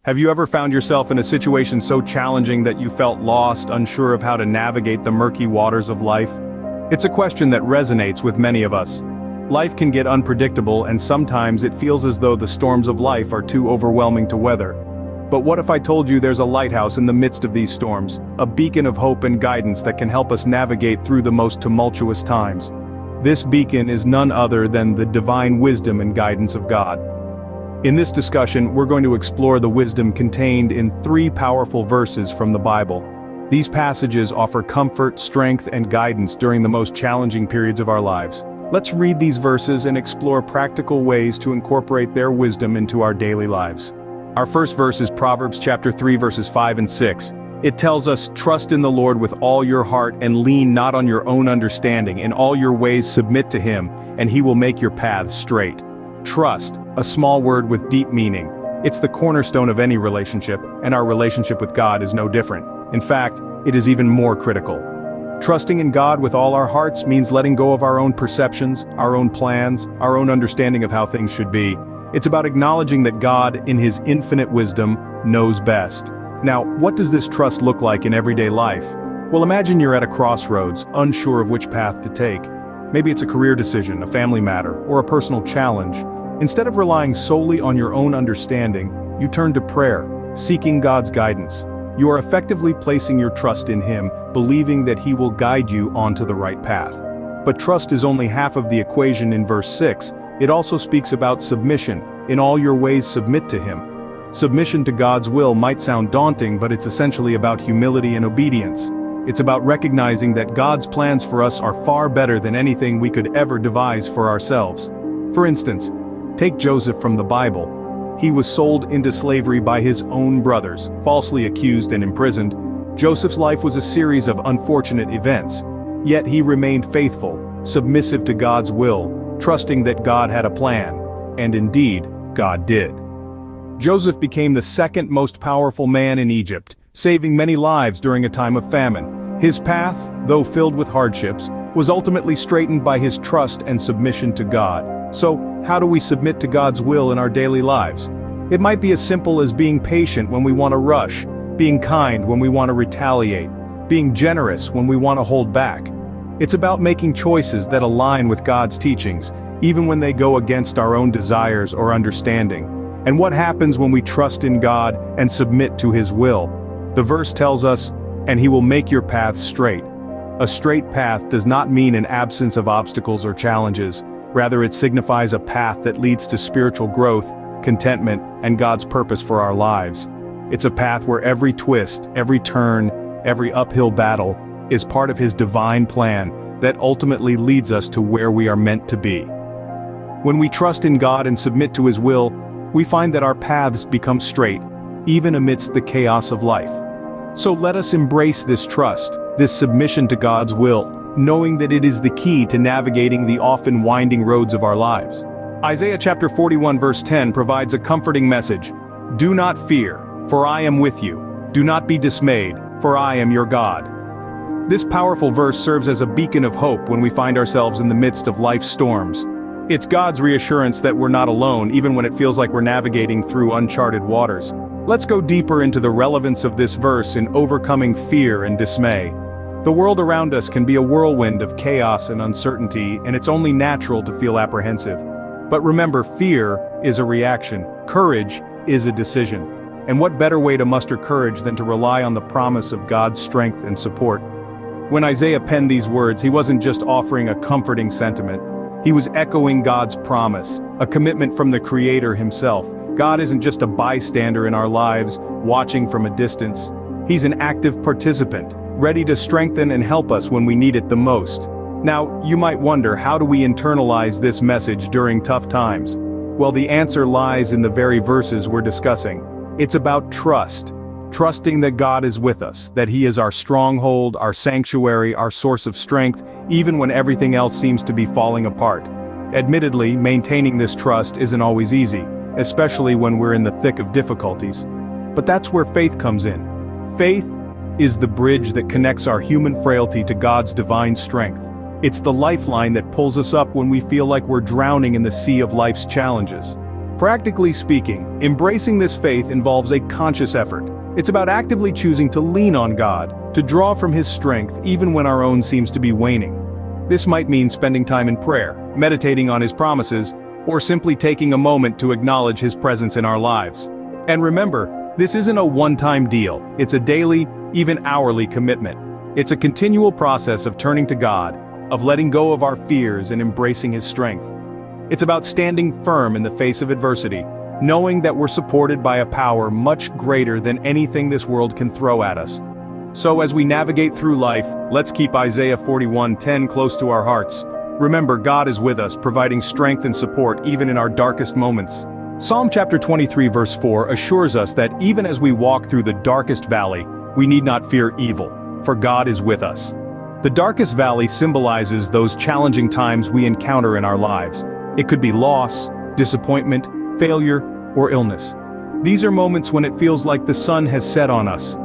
Have you ever found yourself in a situation so challenging that you felt lost, unsure of how to navigate the murky waters of life? It's a question that resonates with many of us. Life can get unpredictable, and sometimes it feels as though the storms of life are too overwhelming to weather. But what if I told you there's a lighthouse in the midst of these storms, a beacon of hope and guidance that can help us navigate through the most tumultuous times? This beacon is none other than the divine wisdom and guidance of God. In this discussion, we're going to explore the wisdom contained in 3 powerful verses from the Bible. These passages offer comfort, strength, and guidance during the most challenging periods of our lives. Let's read these verses and explore practical ways to incorporate their wisdom into our daily lives. Our first verse is Proverbs chapter 3 verses 5 and 6. It tells us, "Trust in the Lord with all your heart and lean not on your own understanding. In all your ways submit to him, and he will make your paths straight." Trust, a small word with deep meaning. It's the cornerstone of any relationship, and our relationship with God is no different. In fact, it is even more critical. Trusting in God with all our hearts means letting go of our own perceptions, our own plans, our own understanding of how things should be. It's about acknowledging that God, in his infinite wisdom, knows best. Now, what does this trust look like in everyday life? Well, imagine you're at a crossroads, unsure of which path to take. Maybe it's a career decision, a family matter, or a personal challenge. Instead of relying solely on your own understanding, you turn to prayer, seeking God's guidance. You are effectively placing your trust in him, believing that he will guide you onto the right path. But trust is only half of the equation in verse 6. It also speaks about submission. In all your ways submit to him. Submission to God's will might sound daunting, but it's essentially about humility and obedience. It's about recognizing that God's plans for us are far better than anything we could ever devise for ourselves. For instance, take Joseph from the Bible. He was sold into slavery by his own brothers, falsely accused and imprisoned. Joseph's life was a series of unfortunate events. Yet he remained faithful, submissive to God's will, trusting that God had a plan. And indeed, God did. Joseph became the second most powerful man in Egypt, saving many lives during a time of famine. His path, though filled with hardships, was ultimately straightened by his trust and submission to God. So, how do we submit to God's will in our daily lives? It might be as simple as being patient when we want to rush, being kind when we want to retaliate, being generous when we want to hold back. It's about making choices that align with God's teachings, even when they go against our own desires or understanding. And what happens when we trust in God and submit to his will? The verse tells us, "And he will make your paths straight." A straight path does not mean an absence of obstacles or challenges. Rather, it signifies a path that leads to spiritual growth, contentment, and God's purpose for our lives. It's a path where every twist, every turn, every uphill battle is part of his divine plan that ultimately leads us to where we are meant to be. When we trust in God and submit to his will, we find that our paths become straight, even amidst the chaos of life. So let us embrace this trust, this submission to God's will, knowing that it is the key to navigating the often winding roads of our lives. Isaiah chapter 41 verse 10 provides a comforting message. "Do not fear, for I am with you. Do not be dismayed, for I am your God." This powerful verse serves as a beacon of hope when we find ourselves in the midst of life's storms. It's God's reassurance that we're not alone, even when it feels like we're navigating through uncharted waters. Let's go deeper into the relevance of this verse in overcoming fear and dismay. The world around us can be a whirlwind of chaos and uncertainty, and it's only natural to feel apprehensive. But remember, fear is a reaction. Courage is a decision. And what better way to muster courage than to rely on the promise of God's strength and support? When Isaiah penned these words, he wasn't just offering a comforting sentiment. He was echoing God's promise, a commitment from the Creator himself. God isn't just a bystander in our lives, watching from a distance. He's an active participant, ready to strengthen and help us when we need it the most. Now, you might wonder, how do we internalize this message during tough times? Well, the answer lies in the very verses we're discussing. It's about trust. Trusting that God is with us, that he is our stronghold, our sanctuary, our source of strength, even when everything else seems to be falling apart. Admittedly, maintaining this trust isn't always easy, especially when we're in the thick of difficulties. But that's where faith comes in. Faith is the bridge that connects our human frailty to God's divine strength. It's the lifeline that pulls us up when we feel like we're drowning in the sea of life's challenges. Practically speaking, embracing this faith involves a conscious effort. It's about actively choosing to lean on God, to draw from His strength even when our own seems to be waning. This might mean spending time in prayer, meditating on His promises, or simply taking a moment to acknowledge His presence in our lives. And remember, this isn't a one-time deal. It's a daily, even hourly commitment. It's a continual process of turning to God, of letting go of our fears and embracing His strength. It's about standing firm in the face of adversity, knowing that we're supported by a power much greater than anything this world can throw at us. So as we navigate through life, let's keep Isaiah 41:10 close to our hearts. Remember, God is with us, providing strength and support even in our darkest moments. Psalm chapter 23 verse 4 assures us that even as we walk through the darkest valley, we need not fear evil, for God is with us. The darkest valley symbolizes those challenging times we encounter in our lives. It could be loss, disappointment, failure, or illness. These are moments when it feels like the sun has set on us,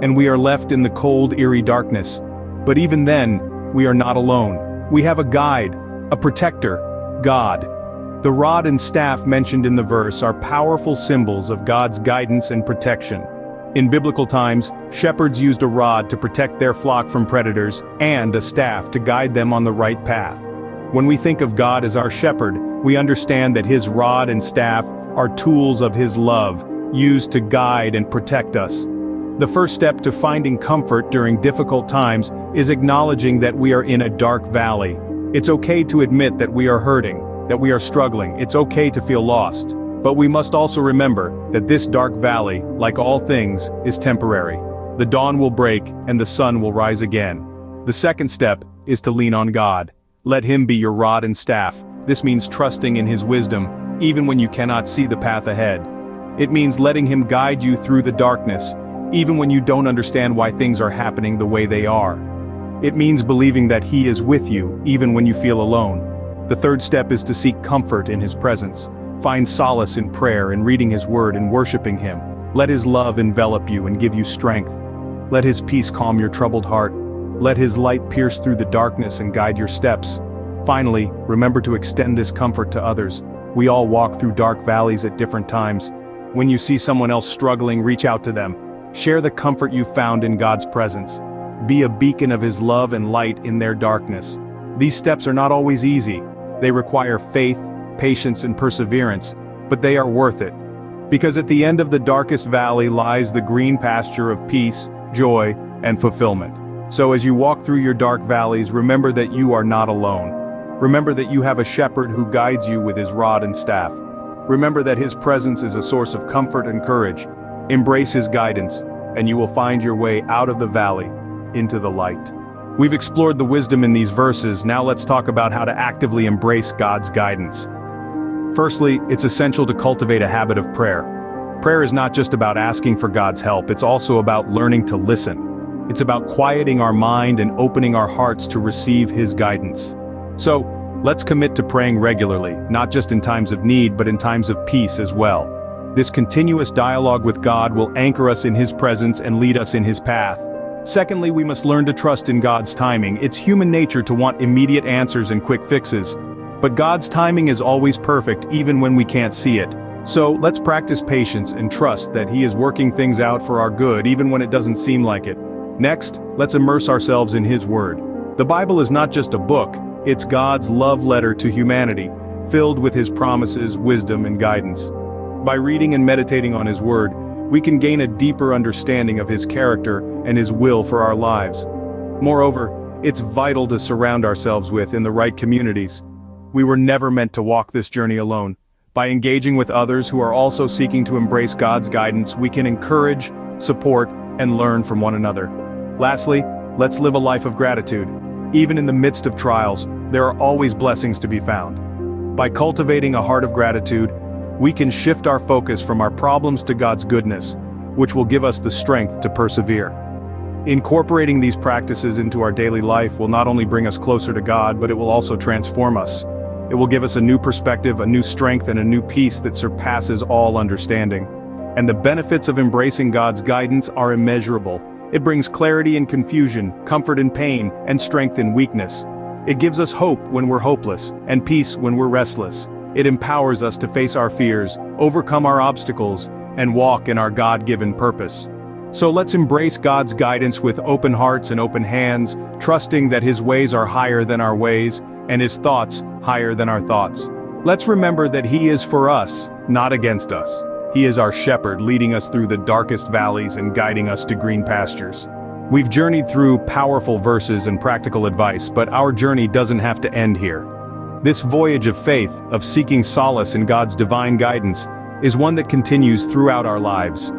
and we are left in the cold, eerie darkness. But even then, we are not alone. We have a guide, a protector, God. The rod and staff mentioned in the verse are powerful symbols of God's guidance and protection. In biblical times, shepherds used a rod to protect their flock from predators, and a staff to guide them on the right path. When we think of God as our shepherd, we understand that His rod and staff are tools of His love, used to guide and protect us. The first step to finding comfort during difficult times is acknowledging that we are in a dark valley. It's okay to admit that we are hurting, that we are struggling. It's okay to feel lost. But we must also remember that this dark valley, like all things, is temporary. The dawn will break and the sun will rise again. The second step is to lean on God. Let Him be your rod and staff. This means trusting in His wisdom, even when you cannot see the path ahead. It means letting Him guide you through the darkness, even when you don't understand why things are happening the way they are. It means believing that He is with you, even when you feel alone. The third step is to seek comfort in His presence. Find solace in prayer and reading His word and worshiping Him. Let His love envelop you and give you strength. Let His peace calm your troubled heart. Let His light pierce through the darkness and guide your steps. Finally, remember to extend this comfort to others. We all walk through dark valleys at different times. When you see someone else struggling, reach out to them. Share the comfort you found in God's presence. Be a beacon of His love and light in their darkness. These steps are not always easy. They require faith, patience, and perseverance, but they are worth it. Because at the end of the darkest valley lies the green pasture of peace, joy, and fulfillment. So as you walk through your dark valleys, remember that you are not alone. Remember that you have a shepherd who guides you with his rod and staff. Remember that His presence is a source of comfort and courage. Embrace His guidance, and you will find your way out of the valley, into the light. We've explored the wisdom in these verses. Now let's talk about how to actively embrace God's guidance. Firstly, it's essential to cultivate a habit of prayer. Prayer is not just about asking for God's help, it's also about learning to listen. It's about quieting our mind and opening our hearts to receive His guidance. So, let's commit to praying regularly, not just in times of need, but in times of peace as well. This continuous dialogue with God will anchor us in His presence and lead us in His path. Secondly, we must learn to trust in God's timing. It's human nature to want immediate answers and quick fixes. But God's timing is always perfect, even when we can't see it. So, let's practice patience and trust that He is working things out for our good, even when it doesn't seem like it. Next, let's immerse ourselves in His Word. The Bible is not just a book, it's God's love letter to humanity, filled with His promises, wisdom, and guidance. By reading and meditating on His Word, we can gain a deeper understanding of His character and His will for our lives. Moreover, it's vital to surround ourselves with in the right communities. We were never meant to walk this journey alone. By engaging with others who are also seeking to embrace God's guidance, we can encourage, support, and learn from one another. Lastly, let's live a life of gratitude. Even in the midst of trials, there are always blessings to be found. By cultivating a heart of gratitude, we can shift our focus from our problems to God's goodness, which will give us the strength to persevere. Incorporating these practices into our daily life will not only bring us closer to God, but it will also transform us. It will give us a new perspective, a new strength, and a new peace that surpasses all understanding. And the benefits of embracing God's guidance are immeasurable. It brings clarity in confusion, comfort in pain, and strength in weakness. It gives us hope when we're hopeless, and peace when we're restless. It empowers us to face our fears, overcome our obstacles, and walk in our God-given purpose. So let's embrace God's guidance with open hearts and open hands, trusting that His ways are higher than our ways, and His thoughts higher than our thoughts. Let's remember that He is for us, not against us. He is our shepherd, leading us through the darkest valleys and guiding us to green pastures. We've journeyed through powerful verses and practical advice, but our journey doesn't have to end here. This voyage of faith, of seeking solace in God's divine guidance, is one that continues throughout our lives.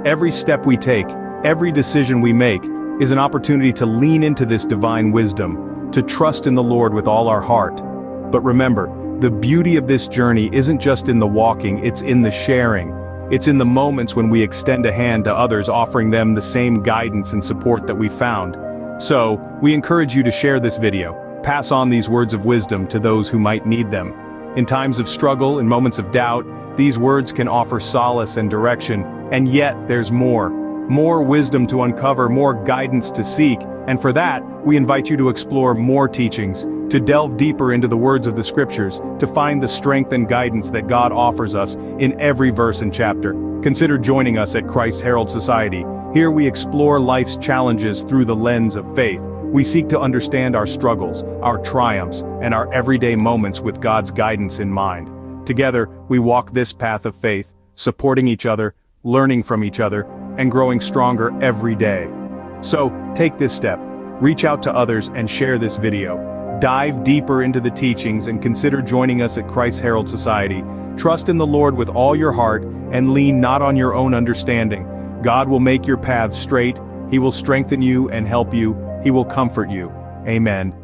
Every step we take, every decision we make, is an opportunity to lean into this divine wisdom, to trust in the Lord with all our heart. But remember, the beauty of this journey isn't just in the walking, it's in the sharing. It's in the moments when we extend a hand to others, offering them the same guidance and support that we found. So, we encourage you to share this video, pass on these words of wisdom to those who might need them. In times of struggle, in moments of doubt, these words can offer solace and direction, and yet there's more wisdom to uncover, more guidance to seek, and for that, we invite you to explore more teachings, to delve deeper into the words of the scriptures, to find the strength and guidance that God offers us in every verse and chapter. Consider joining us at Christ's Herald Society. Here we explore life's challenges through the lens of faith. We seek to understand our struggles, our triumphs, and our everyday moments with God's guidance in mind. Together, we walk this path of faith, supporting each other, learning from each other, and growing stronger every day. So, take this step, reach out to others and share this video. Dive deeper into the teachings and consider joining us at Christ's Herald Society. Trust in the Lord with all your heart and lean not on your own understanding. God will make your paths straight, He will strengthen you and help you, He will comfort you. Amen.